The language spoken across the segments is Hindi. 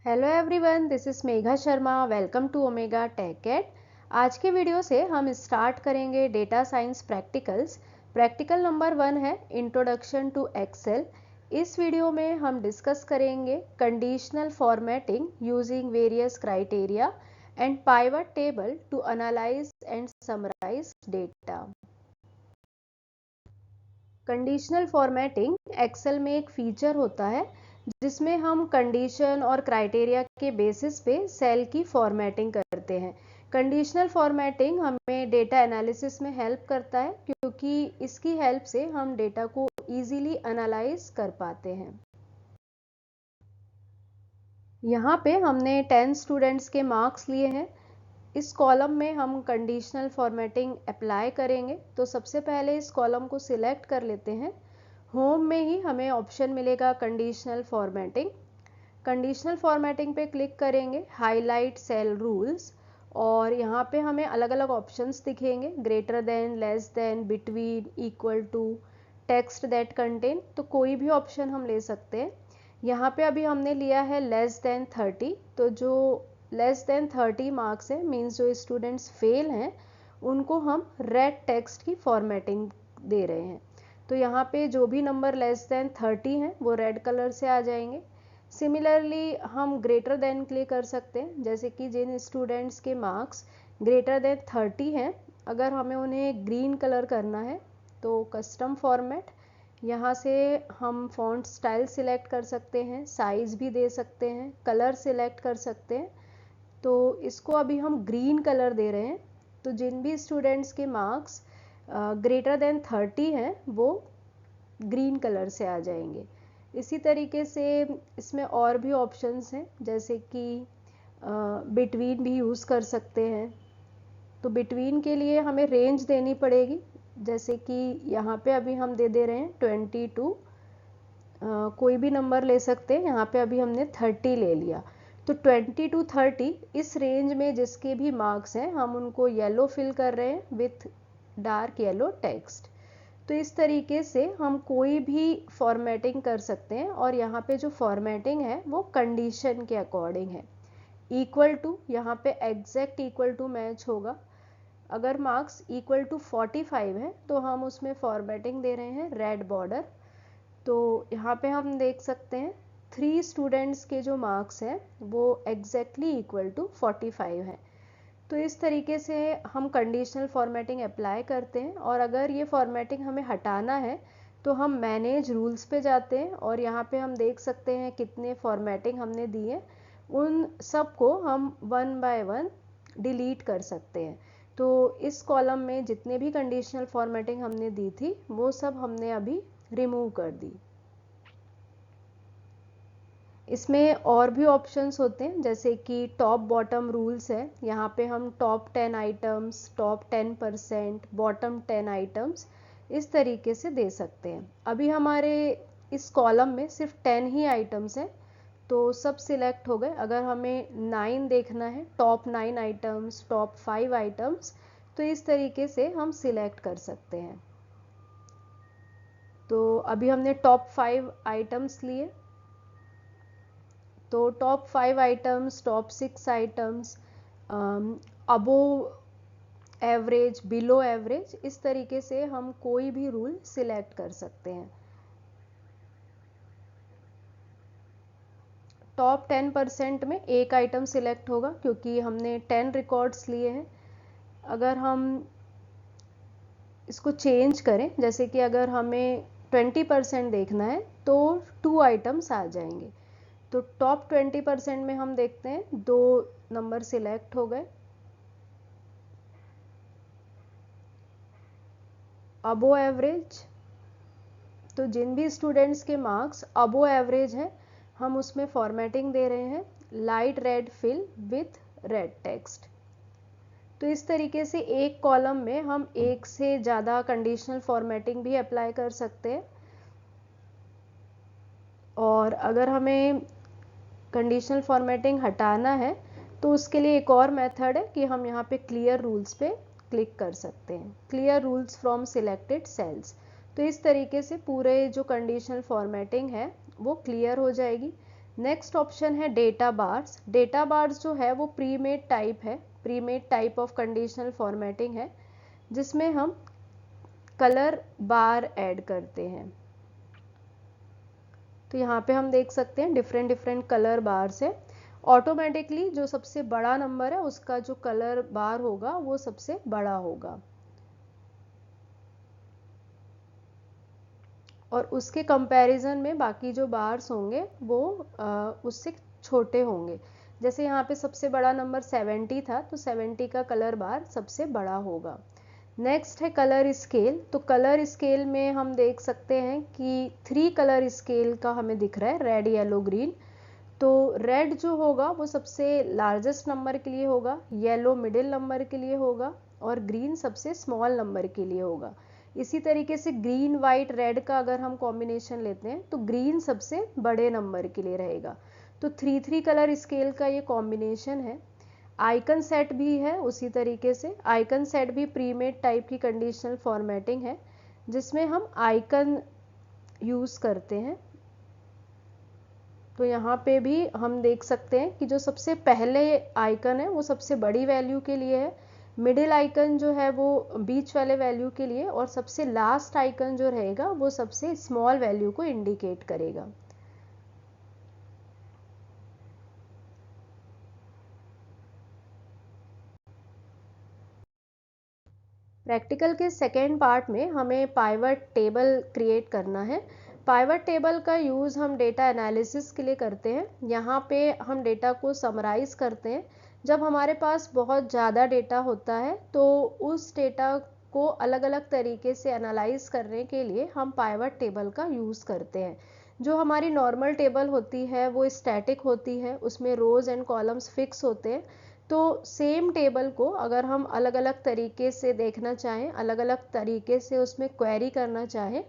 Hello everyone, this is Megha Sharma. Welcome to Omega Tech Ed. आज के वीडियो से हम स्टार्ट करेंगे data science practicals. Practical number 1 है इंट्रोडक्शन टू एक्सेल। इस वीडियो में हम डिस्कस करेंगे conditional formatting using various criteria and pivot table to analyse and summarise data. Conditional formatting Excel में एक फीचर होता है जिसमें हम कंडीशन और क्राइटेरिया के बेसिस पे सेल की फॉर्मेटिंग करते हैं। कंडीशनल फॉर्मेटिंग हमें डेटा एनालिसिस में हेल्प करता है क्योंकि इसकी हेल्प से हम डेटा को इजीली एनालाइज कर पाते हैं। यहाँ पे हमने 10 स्टूडेंट्स के मार्क्स लिए हैं। इस कॉलम में हम कंडीशनल फॉर्मेटिंग अप्लाई करेंगे। तो सबसे पहले इस कॉलम को सिलेक्ट कर लेते हैं। होम में ही हमें ऑप्शन मिलेगा कंडीशनल फॉर्मेटिंग। कंडीशनल फॉर्मेटिंग पे क्लिक करेंगे, हाईलाइट सेल रूल्स, और यहाँ पे हमें अलग अलग ऑप्शंस दिखेंगे, greater than, less than, between, equal to, text that contain. तो कोई भी ऑप्शन हम ले सकते हैं। यहाँ पे अभी हमने लिया है लेस देन 30। तो जो लेस देन 30 मार्क्स है, मीन्स जो स्टूडेंट्स फेल हैं उनको हम रेड टेक्स्ट की फॉर्मेटिंग दे रहे हैं। तो यहाँ पे जो भी नंबर लेस देन 30 हैं वो रेड कलर से आ जाएंगे। सिमिलरली हम ग्रेटर देन के लिए कर सकते हैं, जैसे कि जिन स्टूडेंट्स के मार्क्स ग्रेटर देन 30 हैं, अगर हमें उन्हें ग्रीन कलर करना है तो कस्टम फॉर्मेट, यहाँ से हम फॉन्ट स्टाइल सिलेक्ट कर सकते हैं, साइज भी दे सकते हैं, कलर सिलेक्ट कर सकते हैं। तो इसको अभी हम ग्रीन कलर दे रहे हैं। तो जिन भी स्टूडेंट्स के मार्क्स ग्रेटर देन 30 हैं वो ग्रीन कलर से आ जाएंगे। इसी तरीके से इसमें और भी ऑप्शंस हैं, जैसे कि बिटवीन भी यूज़ कर सकते हैं। तो बिटवीन के लिए हमें रेंज देनी पड़ेगी, जैसे कि यहाँ पे अभी हम दे रहे हैं 22, कोई भी नंबर ले सकते हैं। यहाँ पे अभी हमने 30 ले लिया। तो 20 to 30 इस रेंज में जिसके भी मार्क्स हैं हम उनको येलो फिल कर रहे हैं विथ डार्क येलो टेक्स्ट। तो इस तरीके से हम कोई भी फॉर्मेटिंग कर सकते हैं, और यहाँ पे जो फॉर्मेटिंग है वो कंडीशन के अकॉर्डिंग है। इक्वल टू, यहाँ पे एग्जैक्ट इक्वल टू मैच होगा। अगर मार्क्स इक्वल टू 45 है तो हम उसमें फॉर्मेटिंग दे रहे हैं रेड बॉर्डर। तो यहाँ पे हम देख सकते हैं 3 स्टूडेंट्स के जो मार्क्स हैं वो एग्जैक्टली इक्वल टू 45 हैं। तो इस तरीके से हम कंडीशनल फॉर्मेटिंग अप्लाई करते हैं। और अगर ये फॉर्मेटिंग हमें हटाना है तो हम मैनेज रूल्स पे जाते हैं, और यहाँ पे हम देख सकते हैं कितने फॉर्मेटिंग हमने दिए, उन सब को हम 1 बाय 1 डिलीट कर सकते हैं। तो इस कॉलम में जितने भी कंडीशनल फॉर्मेटिंग हमने दी थी वो सब हमने अभी रिमूव कर दी। इसमें और भी ऑप्शंस होते हैं, जैसे कि टॉप बॉटम रूल्स है। यहाँ पे हम top 10 items, top 10%, bottom 10 items इस तरीके से दे सकते हैं। अभी हमारे इस कॉलम में सिर्फ 10 ही आइटम्स हैं, तो सब सिलेक्ट हो गए। अगर हमें 9 देखना है, टॉप 9 आइटम्स, टॉप 5 आइटम्स, तो इस तरीके से हम सिलेक्ट कर सकते हैं। तो अभी हमने टॉप 5 आइटम्स लिए। तो top 5 items, top 6 items, above average, below average, इस तरीके से हम कोई भी रूल सिलेक्ट कर सकते हैं। टॉप 10% में एक आइटम सिलेक्ट होगा क्योंकि हमने 10 रिकॉर्ड्स लिए हैं। अगर हम इसको चेंज करें, जैसे कि अगर हमें 20% देखना है तो 2 आइटम्स आ जाएंगे। तो टॉप 20% में हम देखते हैं 2 नंबर सिलेक्ट हो गए। अबो एवरेज, तो जिन भी स्टूडेंट्स के मार्क्स अबो एवरेज हैं हम उसमें फॉर्मेटिंग दे रहे हैं light red fill with red text. तो इस तरीके से एक कॉलम में हम एक से ज़्यादा कंडीशनल फॉर्मेटिंग भी अप्लाई कर सकते हैं। और अगर हमें कंडीशनल फॉर्मेटिंग हटाना है तो उसके लिए एक और मेथड है कि हम यहाँ पे क्लियर रूल्स पे क्लिक कर सकते हैं, clear rules from selected cells. तो इस तरीके से पूरे जो कंडीशनल फॉर्मेटिंग है वो क्लियर हो जाएगी। नेक्स्ट ऑप्शन है डेटा बार्स। डेटा बार्स जो है वो प्री मेड टाइप है, pre made type of conditional formatting है, जिसमें हम कलर बार ऐड करते हैं। तो यहाँ पे हम देख सकते हैं डिफरेंट डिफरेंट कलर बार्स है। ऑटोमेटिकली जो सबसे बड़ा नंबर है उसका जो कलर बार होगा वो सबसे बड़ा होगा, और उसके कंपैरिजन में बाकी जो बार्स होंगे वो उससे छोटे होंगे। जैसे यहाँ पे सबसे बड़ा नंबर 70 था, तो 70 का कलर बार सबसे बड़ा होगा। नेक्स्ट है कलर स्केल। तो कलर स्केल में हम देख सकते हैं कि 3 कलर स्केल का हमें दिख रहा है, रेड येलो ग्रीन। तो रेड जो होगा वो सबसे लार्जेस्ट नंबर के लिए होगा, येलो मिडिल नंबर के लिए होगा, और ग्रीन सबसे स्मॉल नंबर के लिए होगा। इसी तरीके से ग्रीन वाइट रेड का अगर हम कॉम्बिनेशन लेते हैं तो ग्रीन सबसे बड़े नंबर के लिए रहेगा। तो 3 कलर स्केल का ये कॉम्बिनेशन है। आइकन सेट भी है उसी तरीके से। आइकन सेट भी प्रीमेड टाइप की कंडीशनल फॉर्मेटिंग है, जिसमें हम आइकन यूज़ करते हैं। तो यहाँ पे भी हम देख सकते हैं कि जो सबसे पहले आइकन है वो सबसे बड़ी वैल्यू के लिए है, मिडिल आइकन जो है वो बीच वाले वैल्यू के लिए, और सबसे लास्ट आइकन जो रहेगा वो सबसे स्मॉल वैल्यू को इंडिकेट करेगा। प्रैक्टिकल के सेकेंड पार्ट में हमें पाइवट टेबल क्रिएट करना है। पाइवट टेबल का यूज़ हम डेटा एनालिसिस के लिए करते हैं। यहाँ पे हम डेटा को समराइज करते हैं। जब हमारे पास बहुत ज़्यादा डेटा होता है तो उस डेटा को अलग अलग तरीके से एनालाइज करने के लिए हम पाइवट टेबल का यूज़ करते हैं। जो हमारी नॉर्मल टेबल होती है वो स्टैटिक होती है, उसमें रोज़ एंड कॉलम्स फिक्स होते हैं। तो सेम टेबल को अगर हम अलग अलग तरीके से देखना चाहें, अलग अलग तरीके से उसमें क्वेरी करना चाहें,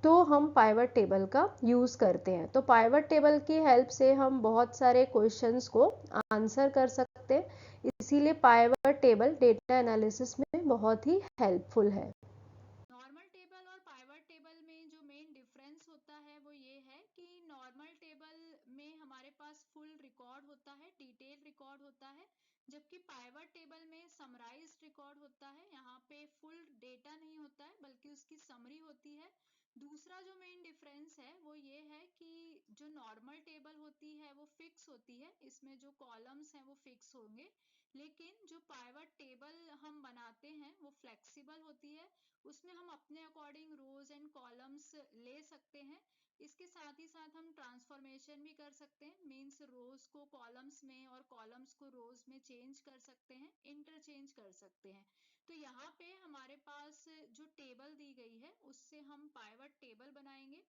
तो हम पाइवट टेबल का यूज़ करते हैं। तो पाइवट टेबल की हेल्प से हम बहुत सारे क्वेश्चंस को आंसर कर सकते हैं, इसीलिए पाइवट टेबल डेटा एनालिसिस में बहुत ही हेल्पफुल है। नॉर्मल टेबल और पाइवट टेबल में जो मेन डिफरेंस होता है वो ये है कि नॉर्मल टेबल में हमारे पास फुल रिकॉर्ड होता है, डिटेल रिकॉर्ड होता है, जबकि पाइवट टेबल में समराइज्ड रिकॉर्ड होता है। यहाँ पे फुल डेटा नहीं होता है बल्कि उसकी समरी होती है। दूसरा जो मेन डिफरेंस है वो ये है कि जो नॉर्मल टेबल होती है वो फिक्स होती है, इसमें जो कॉलम्स हैं वो फिक्स होंगे, लेकिन जो पाइवट टेबल हम बनाते हैं वो फ्लेक्सिबल होती है, उसमें हम अपने अकॉर्डिंग रोज एंड कॉलम्स ले सकते हैं। इसके साथ ही साथ हम ट्रांसफॉर्मेशन भी कर सकते हैं, मींस रोज को कॉलम्स में और कॉलम्स को रोज में चेंज कर सकते हैं, इंटरचेंज कर सकते हैं। तो यहाँ पे हमारे पास जो टेबल दी गई है उससे हम पाइवट टेबल बनाएंगे,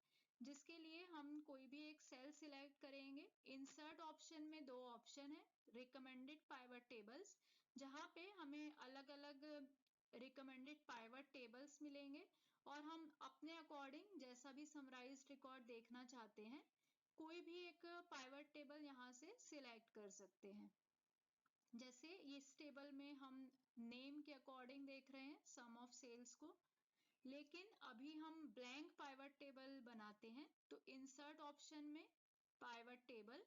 जिसके लिए हम कोई भी एक सेल सिलेक्ट करेंगे। इंसर्ट ऑप्शन में दो ऑप्शन है, रिकमेंडेड पाइवट टेबल्स, जहाँ पे हमें अलग अलग रिकमेंडेड पाइवट टेबल्स मिलेंगे, और हम अपने अकॉर्डिंग जैसा भी समराइज्ड रिकॉर्ड देखना चाहते हैं कोई भी एक पाइवट टेबल यहाँ से सिलेक्ट कर सकते हैं। जैसे इस टेबल में हम नेम के अकॉर्डिंग देख रहे हैं सम ऑफ सेल्स को, लेकिन अभी हम ब्लैंक पाइवट टेबल बनाते हैं। तो इंसर्ट ऑप्शन में पाइवट टेबल,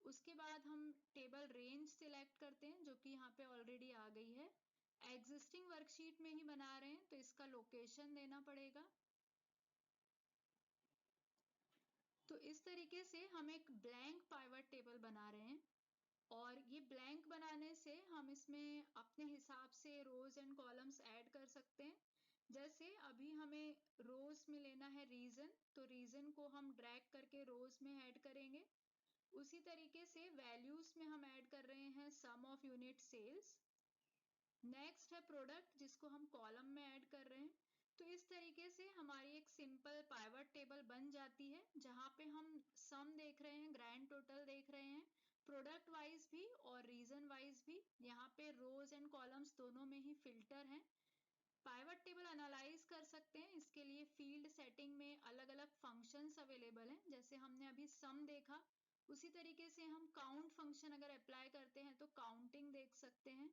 उसके बाद हम टेबल रेंज सिलेक्ट करते हैं जो कि यहाँ पे ऑलरेडी आ गई है। एग्जिस्टिंग वर्कशीट में ही बना रहे हैं तो इसका लोकेशन देना पड़ेगा। तो इस तरीके से हम एक ब्लैंक पाइवट टेबल बना रहे हैं, और ये ब्लैंक बनाने से हम इसमें अपने हिसाब से रोज एंड कॉलम्स ऐड कर सकते हैं। जैसे अभी हमें रोज में लेना है रीजन, तो रीजन को हम ड्रैग करके रोज में ऐड करेंगे। उसी तरीके से वैल्यूज में हम ऐड कर रहे हैं सम ऑफ यूनिट सेल्स। नेक्स्ट है प्रोडक्ट, जिसको हम कॉलम में ऐड कर रहे हैं। तो इस तरीके से हमारी एक सिंपल पाइवट टेबल बन जाती है, जहां पे हम सम देख रहे हैं, ग्रैंड टोटल देख रहे हैं, प्रोडक्ट वाइज भी और रीजन वाइज भी। यहाँ पे रोज एंड कॉलम्स दोनों में ही फिल्टर हैं। पाइवट टेबल एनालाइज कर सकते हैं, इसके लिए फील्ड सेटिंग में अलग अलग फंक्शंस अवेलेबल हैं। जैसे हमने अभी सम देखा, उसी तरीके से हम काउंट फंक्शन अगर अप्लाई करते हैं तो काउंटिंग देख सकते हैं।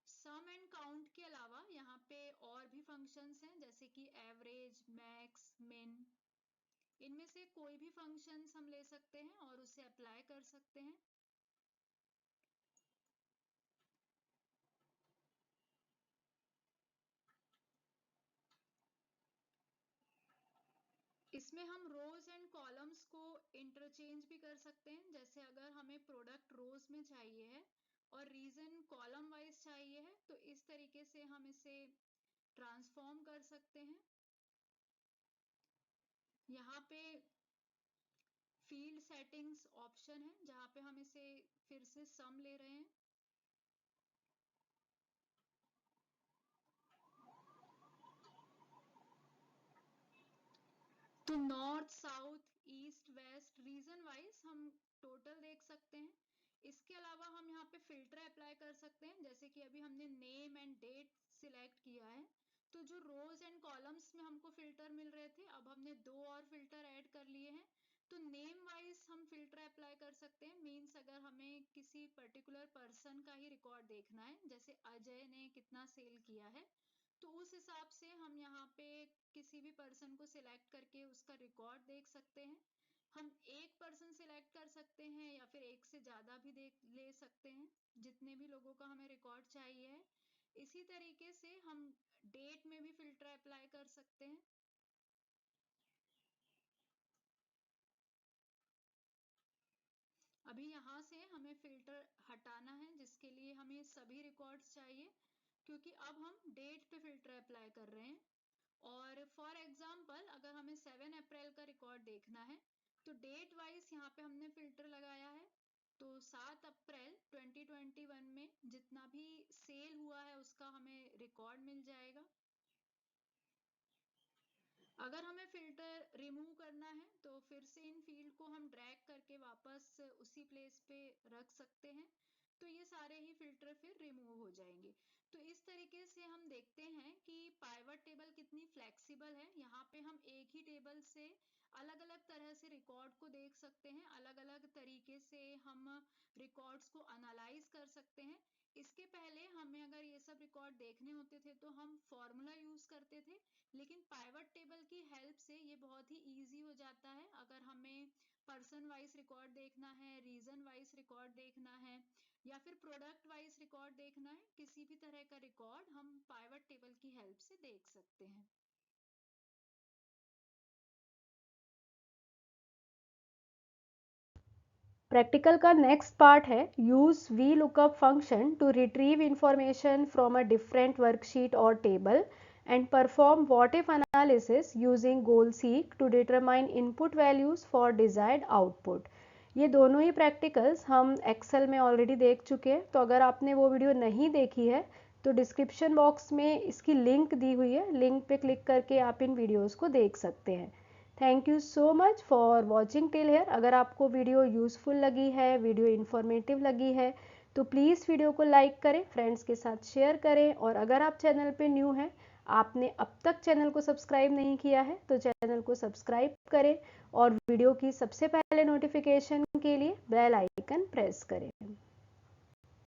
सम एंड काउंट इसके अलावा यहाँ पे और भी फंक्शंस हैं, जैसे कि एवरेज, मैक्स, मिन। इनमें से कोई भी फंक्शंस हम ले सकते हैं और उसे अप्लाई कर सकते हैं। इसमें हम रोज एंड कॉलम्स को इंटरचेंज भी कर सकते हैं। जैसे अगर हमें प्रोडक्ट रोज में चाहिए है और रीजन कॉलम वाइज चाहिए है, तो इस तरीके से हम इसे ट्रांसफॉर्म कर सकते हैं। यहाँ पे फील्ड सेटिंग्स ऑप्शन है, जहाँ पे हम इसे फिर से सम ले रहे हैं। तो north, south, east, west, region wise हम टोटल देख सकते हैं। इसके अलावा हम यहाँ पे फिल्टर अप्लाई कर सकते हैं। जैसे कि अभी हमने नेम एंड डेट सिलेक्ट किया है, तो जो रोज एंड कॉलम्स में हमको फिल्टर मिल रहे थे, अब हमने 2 और फिल्टर ऐड कर लिए हैं। तो नेम वाइज हम फिल्टर अप्लाई कर सकते हैं। मीन्स अगर हमें किसी पर्टिकुलर पर्सन का ही रिकॉर्ड देखना है, जैसे अजय ने कितना सेल किया है, तो उस हिसाब से हम यहाँ पे किसी भी पर्सन को सिलेक्ट करके उसका रिकॉर्ड देख सकते हैं। हम एक पर्सन सिलेक्ट कर सकते हैं या फिर एक से ज्यादा भी ले सकते हैं, जितने भी लोगों का हमें रिकॉर्ड चाहिए है। इसी तरीके से हम डेट में भी फिल्टर अप्लाई कर सकते हैं। अभी यहाँ से हमें फिल्टर हटाना है, जिसके लिए हमें सभी रिकॉर्ड्स चाहिए, क्योंकि अब हम डेट पे फिल्टर अप्लाई कर रहे हैं। और फॉर एग्जाम्पल अगर हमें 7 अप्रैल का रिकॉर्ड देखना है, तो डेट वाइज यहाँ पे हमने फिल्टर लगाया है। तो 7 अप्रैल 2021 में जितना भी सेल हुआ है उसका हमें रिकॉर्ड मिल जाएगा। अगर हमें फिल्टर रिमूव करना है, तो फिर से इन फील्ड को हम ड्रैग करके वापस उसी प्लेस पे रख सकते हैं। तो ये सारे ही फिल्टर फिर रिमूव हो जाएंगे। तो इस तरीके से हम देखते हैं कि पाइवट टेबल कितनी फ्लेक्सिबल है। यहाँ पे हम एक ही टेबल से अलग अलग तरह से रिकॉर्ड को देख सकते हैं, अलग अलग तरीके से हम रिकॉर्ड्स को एनालाइज कर सकते हैं। इसके पहले हमें अगर ये सब रिकॉर्ड देखने होते थे तो हम फॉर्मूला यूज करते थे, लेकिन पाइवट टेबल की हेल्प से ये बहुत ही इजी हो जाता है। अगर हमें पर्सन वाइज रिकॉर्ड देखना है, रीजन वाइज रिकॉर्ड देखना है, या फिर प्रोडक्ट वाइज रिकॉर्ड देखना है, किसी भी तरह का रिकॉर्ड हम पाइवट टेबल की हेल्प से देख सकते हैं। प्रैक्टिकल का नेक्स्ट पार्ट है use V lookup function to retrieve information from a different worksheet or table and perform what if analysis using goal seek to determine input values for desired output। ये दोनों ही प्रैक्टिकल्स हम एक्सेल में ऑलरेडी देख चुके हैं, तो अगर आपने वो वीडियो नहीं देखी है तो डिस्क्रिप्शन बॉक्स में इसकी लिंक दी हुई है, लिंक पे क्लिक करके आप इन वीडियोस को देख सकते हैं। Thank you so much for watching till here. अगर आपको वीडियो यूज़फुल लगी है, वीडियो इन्फॉर्मेटिव लगी है, तो प्लीज़ वीडियो को लाइक करें, फ्रेंड्स के साथ शेयर करें, और अगर आप चैनल पे न्यू हैं, आपने अब तक चैनल को सब्सक्राइब नहीं किया है, तो चैनल को सब्सक्राइब करें और वीडियो की सबसे पहले नोटिफिकेशन के लिए बेल आइकन प्रेस करें।